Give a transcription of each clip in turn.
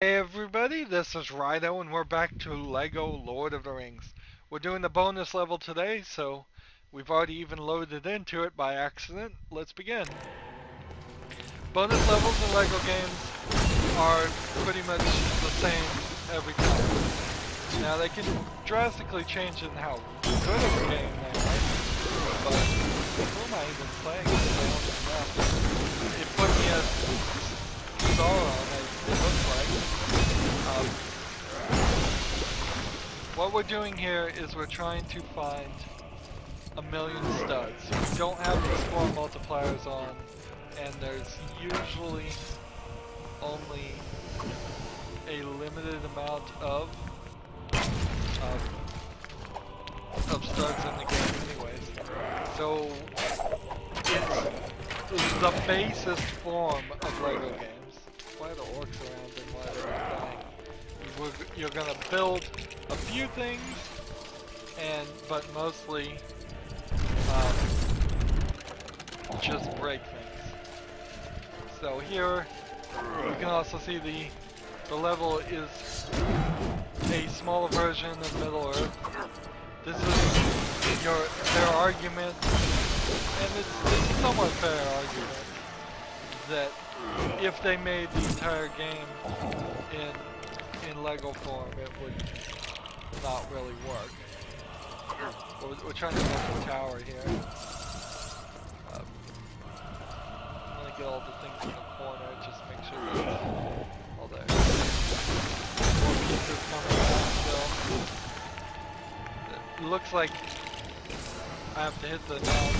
Hey everybody, this is Rydo and we're back to Lego Lord of the Rings. We're doing the bonus level today, so we've already even loaded into it by accident. Let's begin. Bonus levels in Lego games are pretty much the same every time. Now they can drastically change in how good of a game they are, but who am I even playing this? I don't even know. It put me at Sauron, it looks like. What we're doing here is we're trying to find a million studs. We don't have the score multipliers on, and there's usually only a limited amount of studs in the game anyways. So it's the basest form of Lego games. Why are the orcs around and why are they dying? You're gonna build a few things, but mostly just break things. So here you can also see the level is a smaller version of Middle Earth. This is their argument, and it's a somewhat fair argument, that if they made the entire game in Lego form, it would not really work. We're trying to build a tower here. I'm gonna get all the things in the corner, just make sure that all there. More pieces coming out still. It looks like I have to hit the down to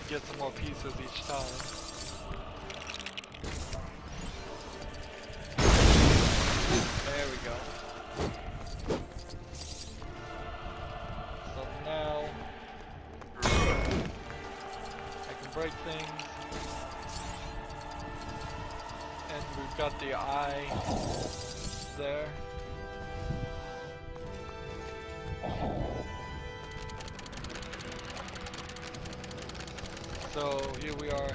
get some more pieces each time. There we go. So now I can break things, and we've got the eye there. So here we are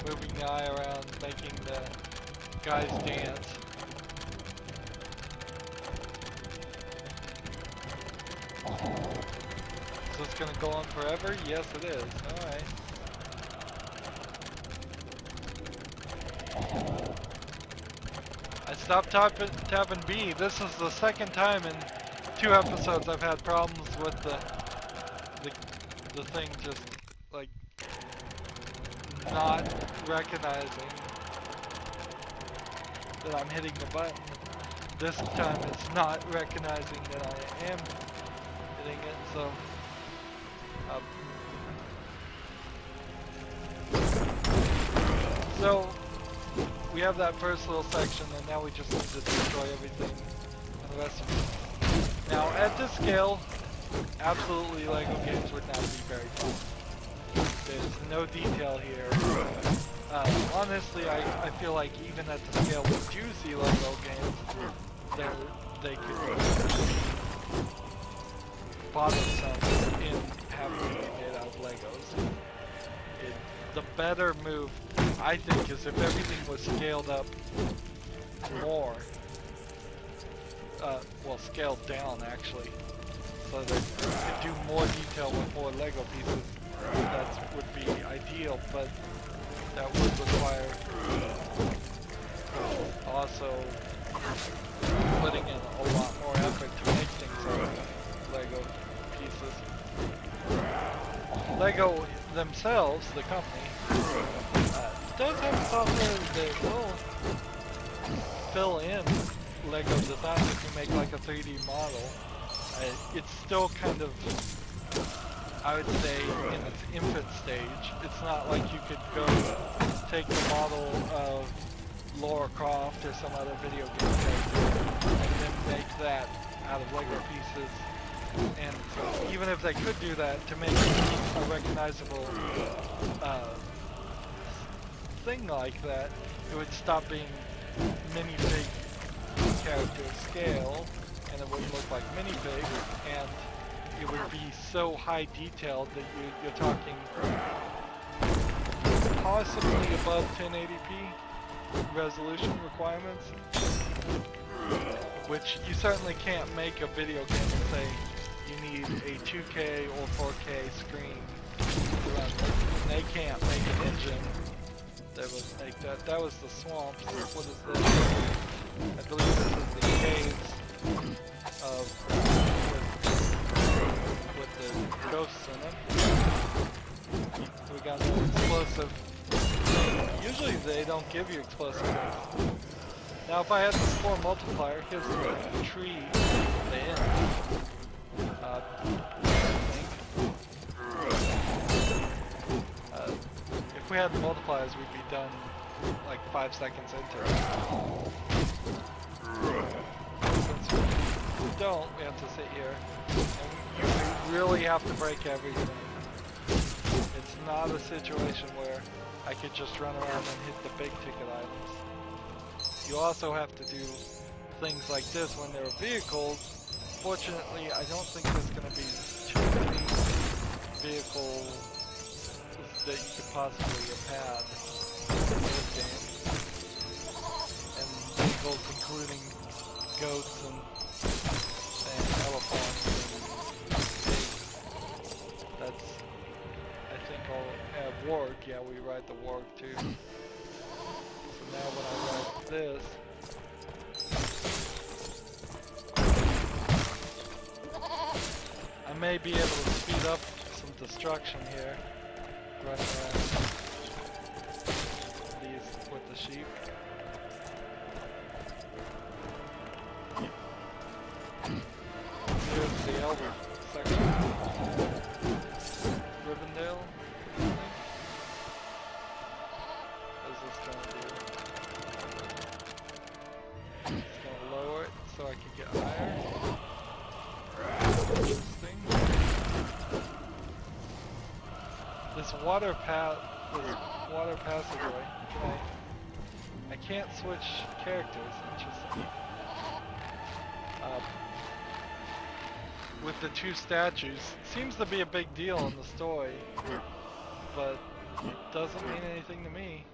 moving the eye around, making the guys dance. So it's gonna go on forever? Yes it is. Alright. I stopped tapping B. This is the second time in 2 episodes I've had problems with the thing just like not recognizing that I'm hitting the button. This time it's not recognizing that I am hitting it, so so we have that first little section, and now we just need to destroy everything and the rest of it. Now at this scale, absolutely Lego games would not be very fun. There's no detail here. Honestly, I feel like even at the scale we do see Lego games, they could bother themselves in having to be made out of Legos. The better move, I think, is if everything was scaled up more. Well, scaled down actually, so that you could do more detail with more Lego pieces. That would be ideal, but that would require also putting in a lot more effort to make things out of Lego pieces. Lego themselves, the company, does have software that will fill in Lego designs if you make like a 3D model. It's still kind of, I would say, in its infant stage. It's not like you could go take the model of Lara Croft or some other video game character and then make that out of Lego pieces. And even if they could do that, to make a recognizable thing like that, it would stop being minifig character scale, and it would look like minifig, and it would be so high detailed that you're talking possibly above 1080p, resolution requirements, which you certainly can't make a video game and say you need a 2K or 4K screen to run it. And they can't make an engine that would make that. That was the swamps. What is this? I believe this is the caves of with the ghosts in them. We got an explosive. Usually they don't give you explosive things. Now if I had this 4 multiplier, here's the tree, the end. I think. If we had the multipliers, we'd be done like 5 seconds into it. Since we don't, we have to sit here. And you really have to break everything. It's not a situation where I could just run around and hit the big ticket items. You also have to do things like this when there are vehicles. Fortunately, I don't think there's going to be too many vehicles that you could possibly have had in this game. And vehicles including goats and elephants and pigs. That's, I think, all. Warg, yeah, we ride the warg too. So now when I ride this, I may be able to speed up some destruction here, running around these with the sheep. Here's the elder section. Rivendell. So I can get higher. Interesting. This water passageway. I can't switch characters. Interesting. With the 2 statues, seems to be a big deal in the story, but it doesn't mean anything to me.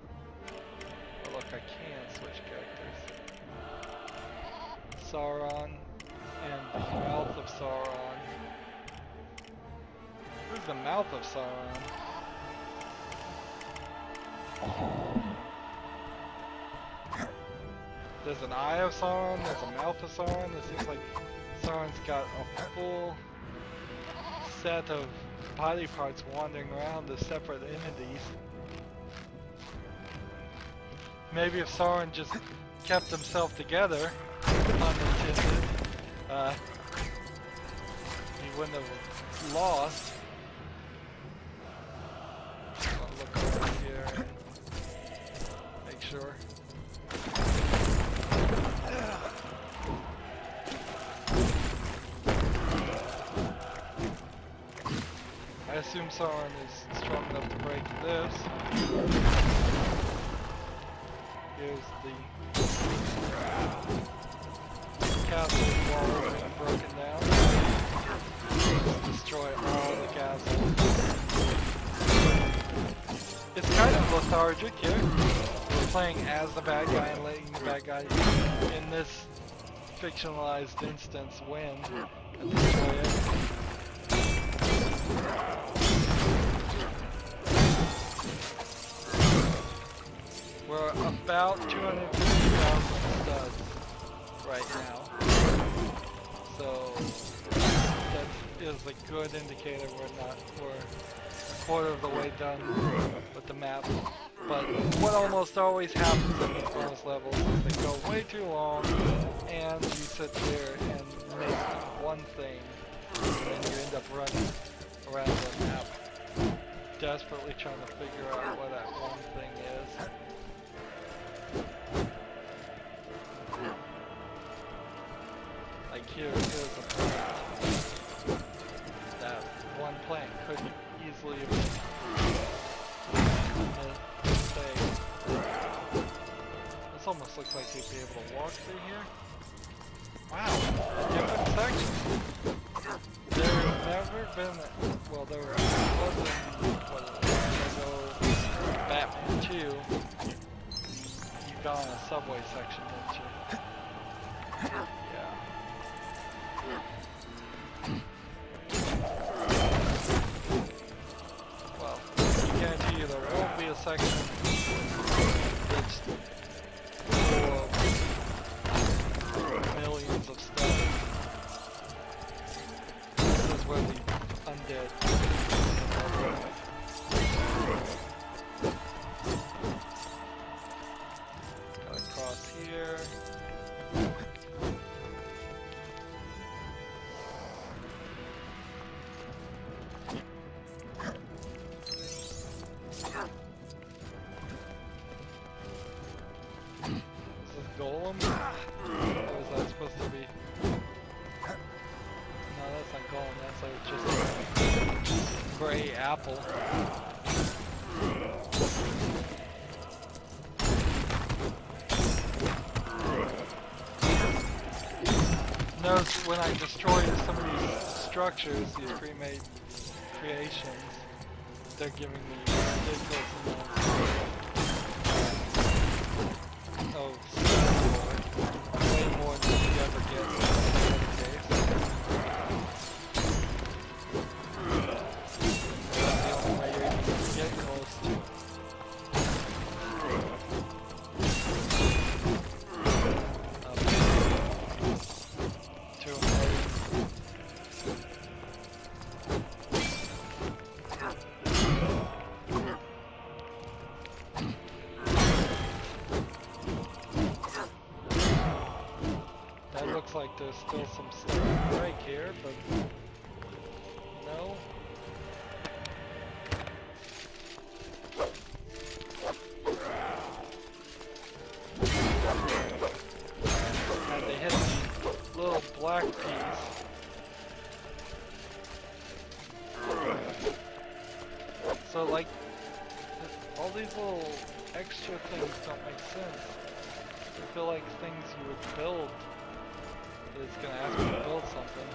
Oh, look, I can switch characters. Sauron and the mouth of Sauron. Who's the mouth of Sauron? There's an eye of Sauron, there's a mouth of Sauron. It seems like Sauron's got a full set of body parts wandering around as separate entities. Maybe if Sauron just kept himself together, unintended, he wouldn't have lost. I'll look over here and make sure. I assume Sauron is strong enough to break this. Here's the castle walls being broken down. Destroy all the castle. It's kind of lethargic here. We're playing as the bad guy and letting the bad guy in this fictionalized instance win and destroy it. We're about 250,000 studs right now. So that is a good indicator we're a quarter of the way done with the map. But what almost always happens in these bonus levels is they go way too long and you sit there and make one thing and you end up running around the map desperately trying to figure out what that one thing is. Like here's a plant. That one plant could easily have been saved. This almost looks like you'd be able to walk through here. Wow, different sections. There's never been, well there wasn't, Lego Batman 2. You got on a subway section, didn't you? Yeah. Well, I guarantee you there won't be a section that's full of millions of stuff. This is where the undead gotta cross here. Golem? Or is that supposed to be? No, that's not golem, that's like just a gray apple. Notice when I destroy some of these structures, these pre-made creations, they're giving me ridiculous amounts of way more than you ever get in any case. That's the only way you're even getting close to like there's still some stuff to break here, but no. And they hit the little black piece. So like, all these little extra things don't make sense. I feel like things you would build. It's gonna ask me to build something.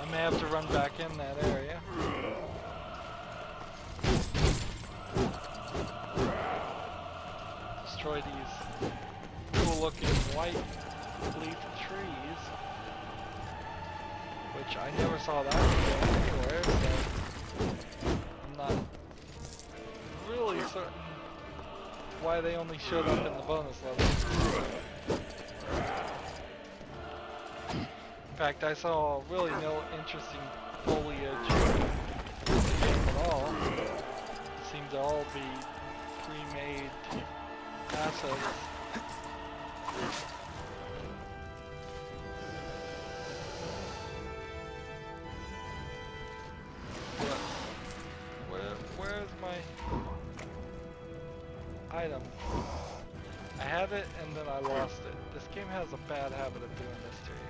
I may have to run back in that area. Destroy these cool looking white leaf trees. Which I never saw that anywhere, so I'm not really certain why they only showed up in the bonus level. In fact, I saw really no interesting foliage in the game at all. It seemed to all be pre-made assets. Item. I had it and then I lost it. This game has a bad habit of doing this to you.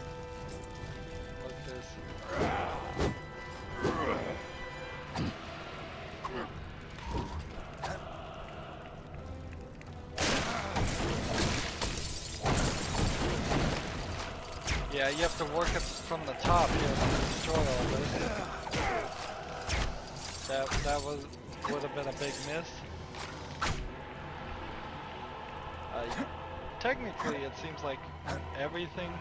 Like this. Yeah, you have to work it from the top here to destroy all this. That would have been a big miss. Technically, it seems like everything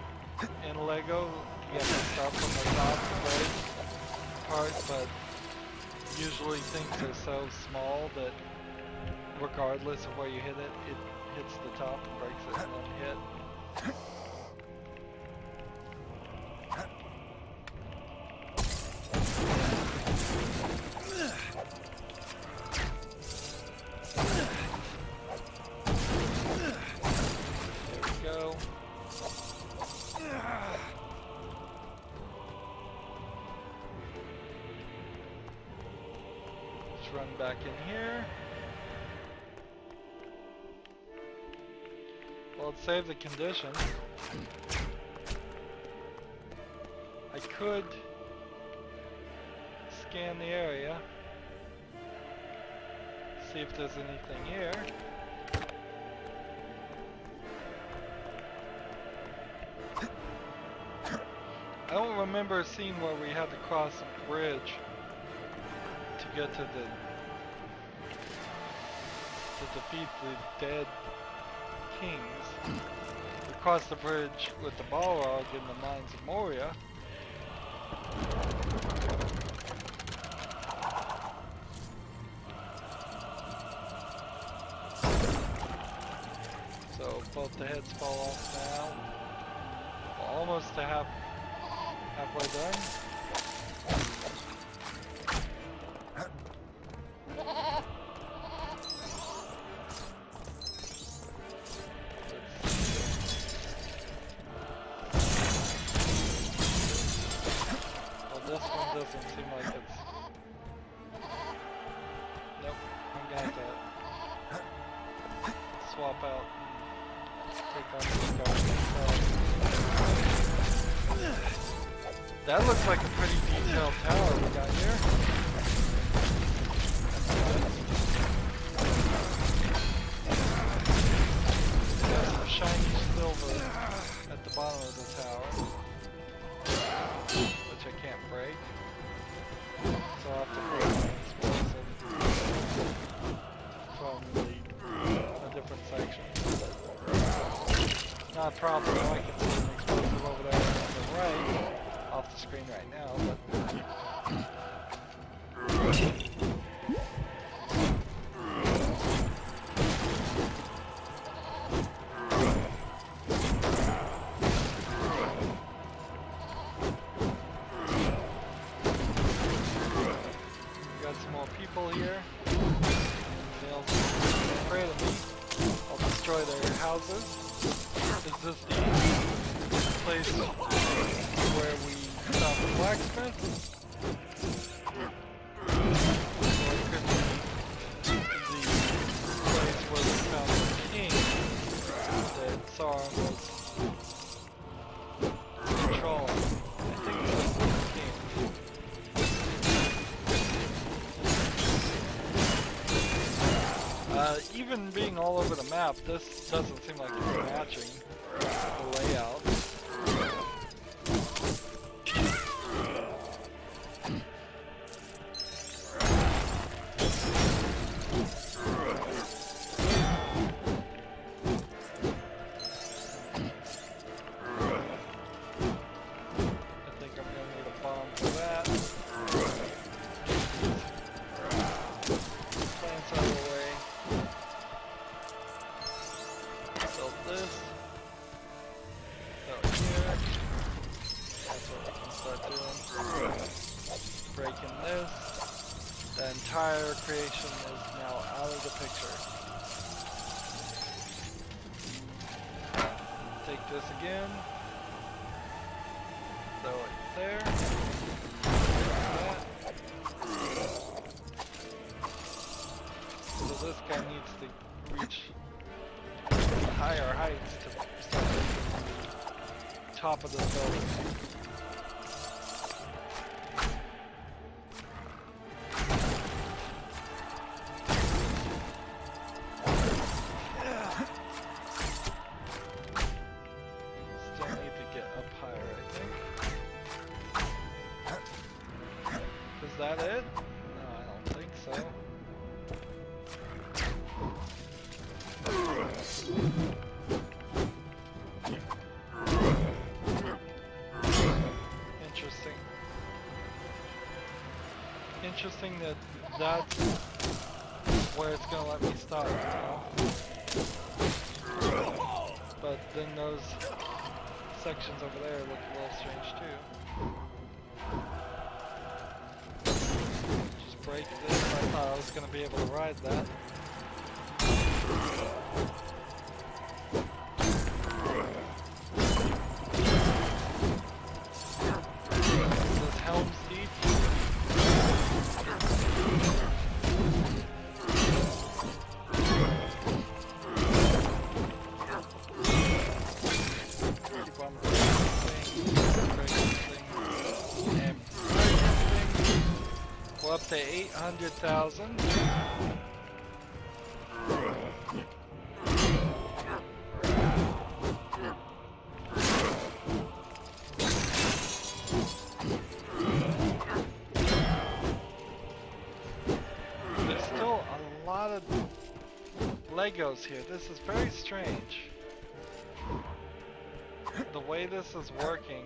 in Lego, you have to start from the top part, but usually things are so small that regardless of where you hit it, it hits the top and breaks it in one hit. Run back in here. Well, it saved the condition. I could scan the area, see if there's anything here. remember a scene where we had to cross a bridge to get to defeat the dead kings. We crossed the bridge with the Balrog in the Mines of Moria. So both the heads fall off now. We're almost to halfway done. Well, this one doesn't seem like it's... Nope, I'm gonna have to swap out. Take on this guy myself. That looks like a pretty detailed tower we got here. Got some shiny silver at the bottom of the tower, which I can't break. So I'll have to break my explosive from a different section. Not a problem, I can see an explosive over there on the right, off the screen right now, but... We got some more people here. They'll be afraid of me. I'll destroy their houses. Is this the place where we stop the blacksmith? Or it could be the place where we found the king that Sauron was controlling. I think this is the king. Even being all over the map, this doesn't seem like it's matching the layout. I think I'm gonna need a bomb for that. Plants out of the way. Build this. Out here. That's what we can start doing. Breaking this. The entire creation is now out of the picture. Take this again. Throw it there. So this guy needs to reach higher heights to start reaching the top of this building. Still need to get up higher, I think. Is that it? No, I don't think so. Interesting that that's where it's gonna let me stop, you know? But then those sections over there look a little strange too. Just break this. I thought I was gonna be able to ride that. This helm steep. Up to 800,000. There's still a lot of Legos here. This is very strange. The way this is working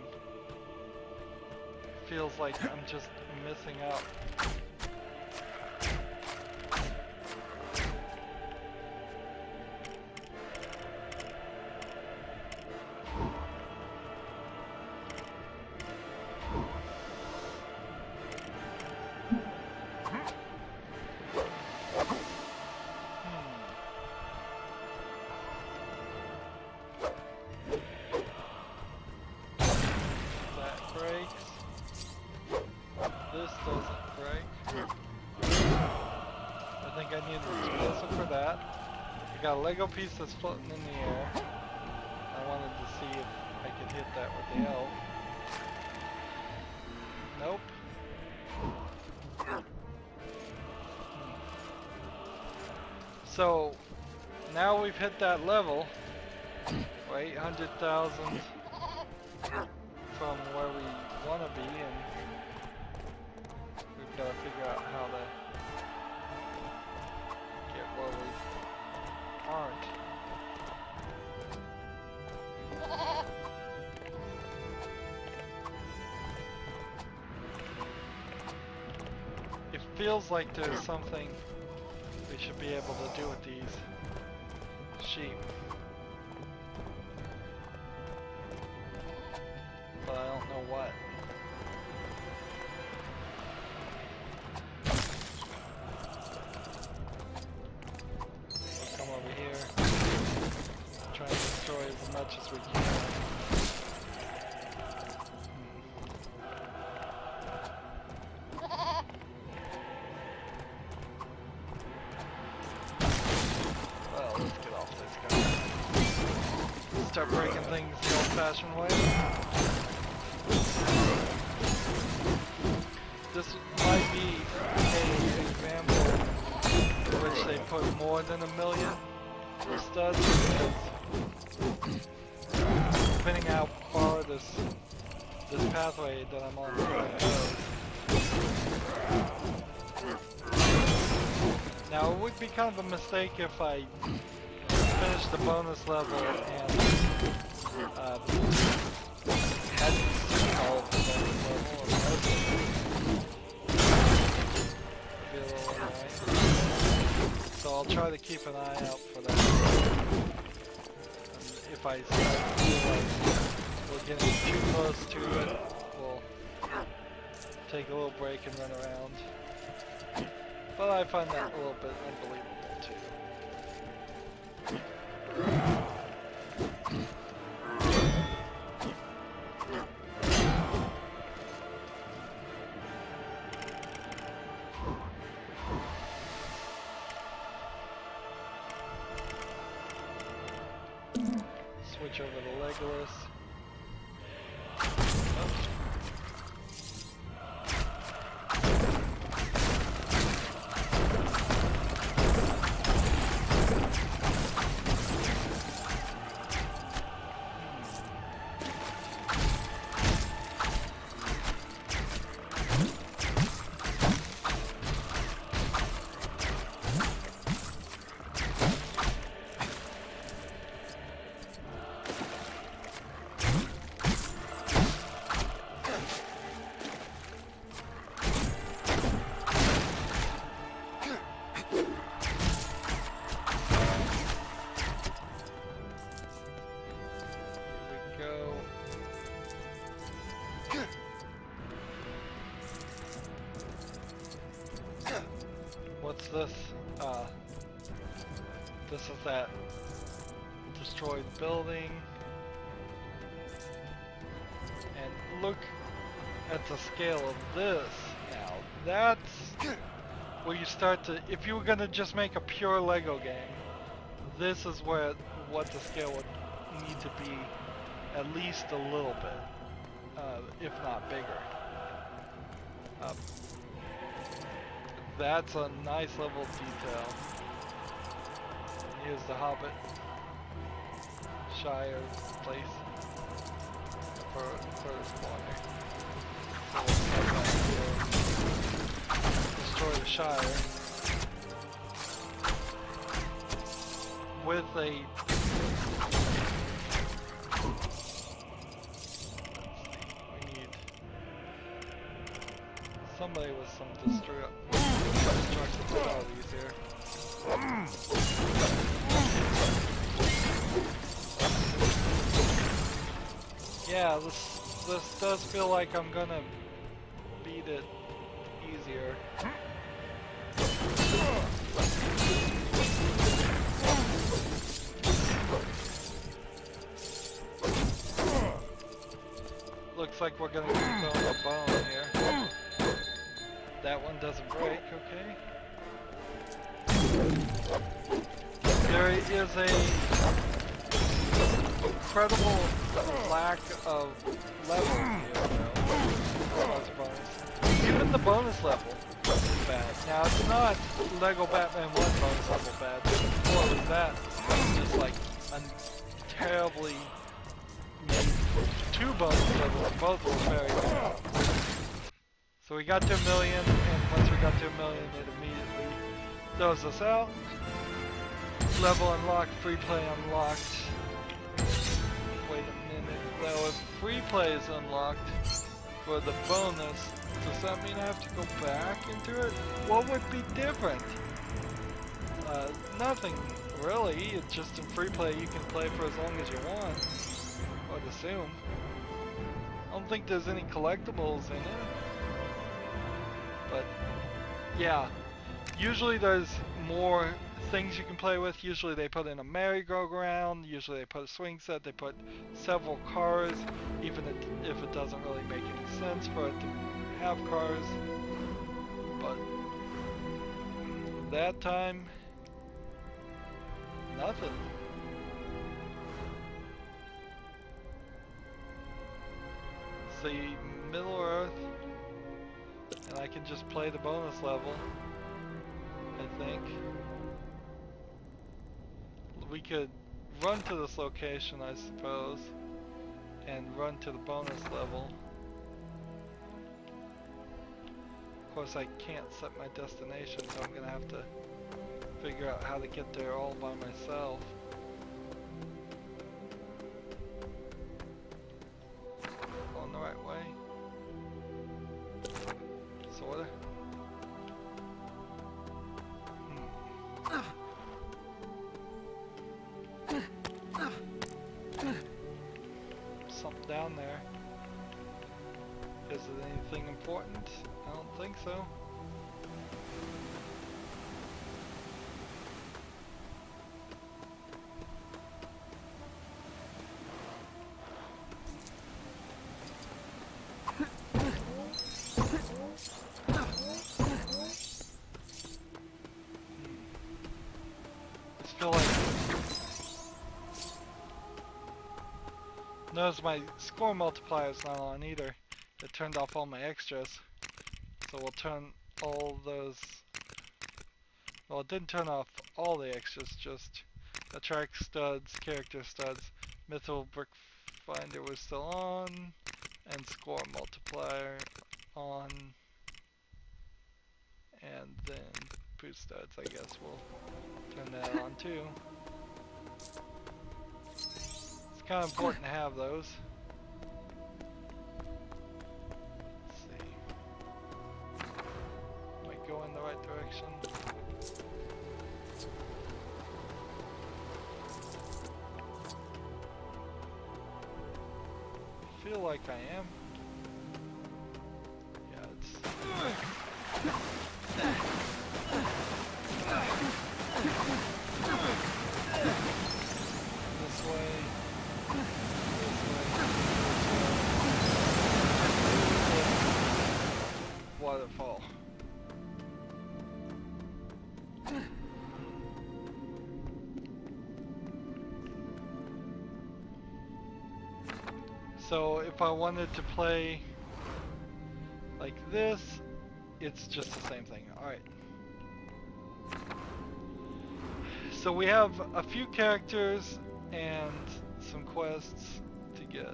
feels like I'm just missing out. Got a Lego piece that's floating in the air. I wanted to see if I could hit that with the elf. Nope. So now we've hit that level. We're 800,000 from where we want to be, and we've got to figure out how to get where we aren't. It feels like there's something we should be able to do with these sheep, but I don't know what. As much as we can. Well, let's get off this guy. Start breaking things the old-fashioned way. This might be an example in which they put more than 1 million studs, because depending how far this pathway that I'm on goes. Now it would be kind of a mistake if I finished the bonus level and hadn't seen all of the bonus level or most of it. It'd be a little annoying. So I'll try to keep an eye out for that. If I feel like we're getting too close to it, we'll take a little break and run around. But I find that a little bit unbelievable too. Switch over to Legolas. What's this? This is that destroyed building. And look at the scale of this now. That's where you start to, if you were gonna just make a pure Lego game, this is where what the scale would need to be, at least a little bit, if not bigger. That's a nice level of detail. Here's the Hobbit Shire place for this corner. Shire with a somebody with some destructive abilities here. Yeah, this does feel like I'm gonna beat it easier. Looks like we're gonna keep throwing a bone here. That one doesn't break, okay. There is a incredible lack of levels here, though. Even the bonus level is bad. Now, it's not Lego Batman 1 bonus level bad, but before it was that, just like a terribly made 2 bonus levels, both were very bad. So we got to 1 million, and once we got to 1 million, it immediately throws us out. Level unlocked, free play unlocked. Wait a minute, though, if free play is unlocked for the bonus, does that mean I have to go back into it? What would be different? Nothing, really. It's just in free play you can play for as long as you want, I would assume. I don't think there's any collectibles in it. But, yeah, usually there's more things you can play with. Usually they put in a merry-go-round, usually they put a swing set, they put several cars, even if it doesn't really make any sense for it to have cars. But that time, nothing. See Middle Earth, and I can just play the bonus level, I think. We could run to this location, I suppose, and run to the bonus level. Of course, I can't set my destination, so I'm gonna have to figure out how to get there all by myself. Going the right way? Sorta. Something down there. Is it anything important? I don't think so. Notice my score multiplier is not on either. It turned off all my extras. So we'll turn all those... Well, it didn't turn off all the extras, just attract studs, character studs, mythical brick finder was still on, and score multiplier on, and then boost studs, I guess we'll turn that on too. It's kind of important to have those. Let's see. Am I going in the right direction? I feel like I am. Yeah, it's... This way. Waterfall. So if I wanted to play like this, it's just the same thing. Alright. So we have a few characters and some quests to get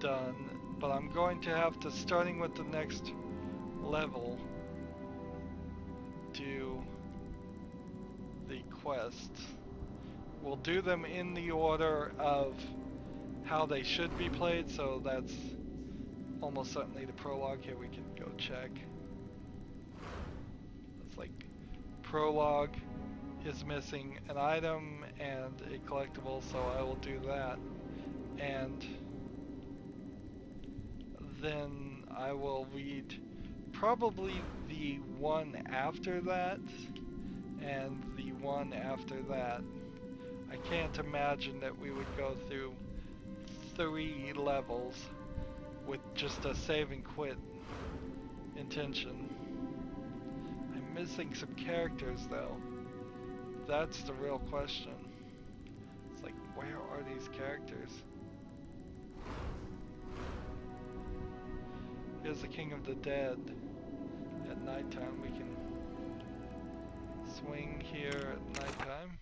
done, but I'm going to have to, starting with the next level, do the quests. We'll do them in the order of how they should be played, so that's almost certainly the prologue. Here we can go check. It's like prologue is missing an item and a collectible, so I will do that. And then I will read probably the one after that and the one after that. I can't imagine that we would go through 3 levels with just a save and quit intention. I'm missing some characters though. That's the real question. It's like, where are these characters? Here's the King of the Dead. At nighttime we can swing here at nighttime.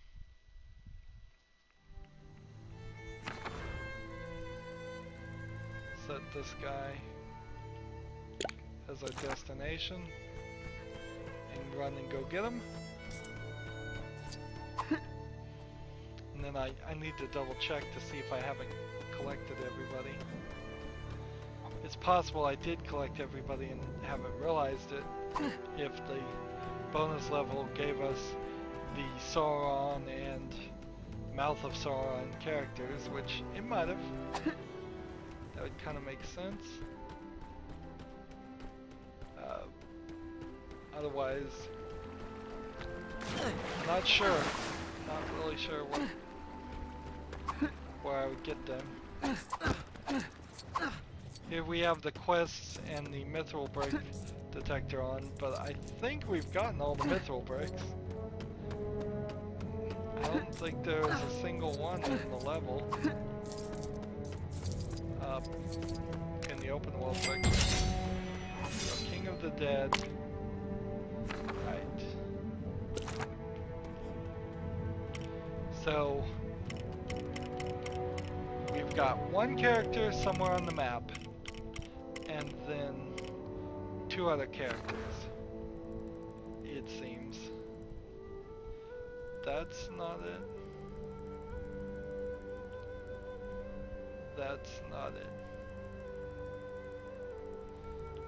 Set this guy as our destination and run and go get him. And then I need to double check to see if I haven't collected everybody. It's possible I did collect everybody and haven't realized it if the bonus level gave us the Sauron and Mouth of Sauron characters, which it might have. That would kind of make sense. Otherwise, not sure. Not really sure where I would get them. Here we have the quests and the mithril brick detector on, but I think we've gotten all the mithril bricks. I don't think there is a single one in the level. In the open world section. So King of the Dead. Right. So we've got one character somewhere on the map, and then 2 other characters, it seems. That's not it. That's not it.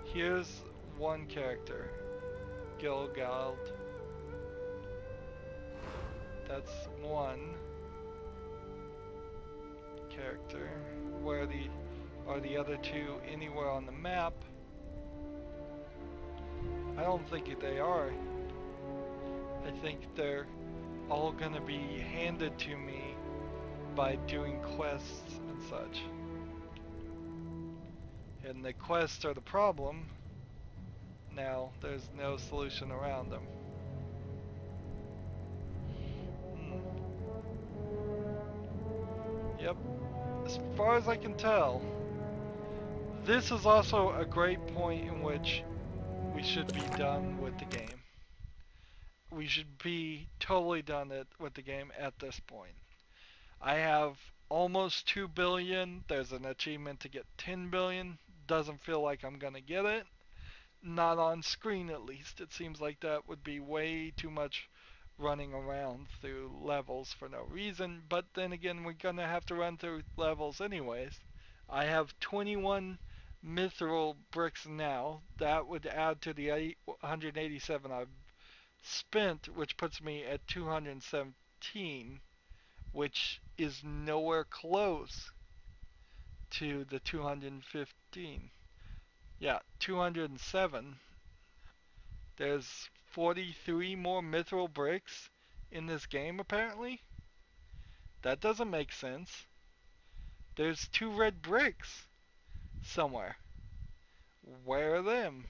Here's one character, Gilgalad. That's one character. Where are the other 2 anywhere on the map? I don't think they are. I think they're all gonna be handed to me by doing quests and such. And the quests are the problem. Now, there's no solution around them. Yep. As far as I can tell, this is also a great point in which we should be done with the game. We should be totally done with the game at this point. I have almost 2 billion. There's an achievement to get 10 billion. Doesn't feel like I'm gonna get it. Not on screen, at least. It seems like that would be way too much running around through levels for no reason. But then again, we're gonna have to run through levels anyways. I have 21 mithril bricks now. That would add to the 187 I've spent, which puts me at 217, which is nowhere close to the 215. Yeah, 207. There's 43 more mithril bricks in this game apparently. That doesn't make sense. There's 2 red bricks somewhere. Where are them?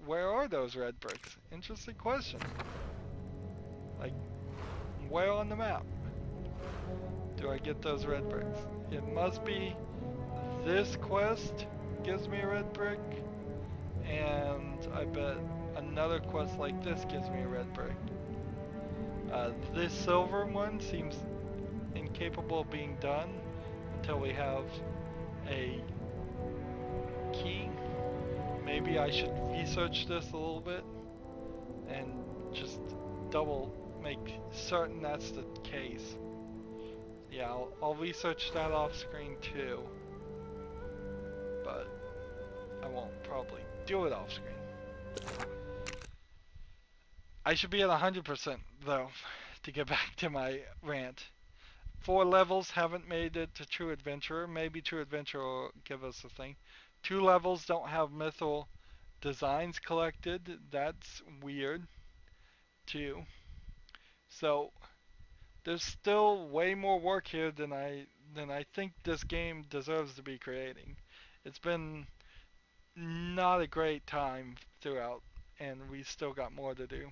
Where are those red bricks? Interesting question. Like, where on the map do I get those red bricks? It must be this quest gives me a red brick, and I bet another quest like this gives me a red brick. This silver one seems incapable of being done until we have a key. Maybe I should research this a little bit. and just double make certain that's the case. Yeah, I'll research that off screen too, but I won't probably do it off screen. I should be at 100% though, to get back to my rant. 4 levels haven't made it to True Adventurer. Maybe True Adventurer will give us a thing. 2 levels don't have mythal designs collected. That's weird too. So there's still way more work here than I think this game deserves to be creating. It's been not a great time throughout, and we still got more to do.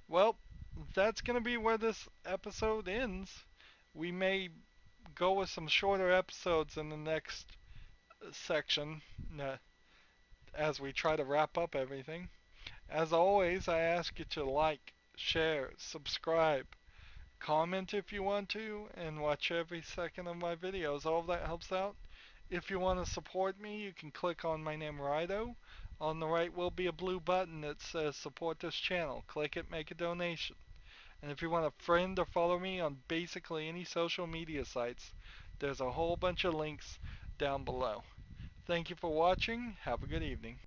Well, that's gonna be where this episode ends. We may go with some shorter episodes in the next section uh, as we try to wrap up everything. As always, I ask you to like, share, subscribe, comment if you want to, and watch every second of my videos. All of that helps out. If you want to support me, you can click on my name, Rydo. On the right will be a blue button that says support this channel. Click it, make a donation. And if you want to friend or follow me on basically any social media sites, there's a whole bunch of links down below. Thank you for watching. Have a good evening.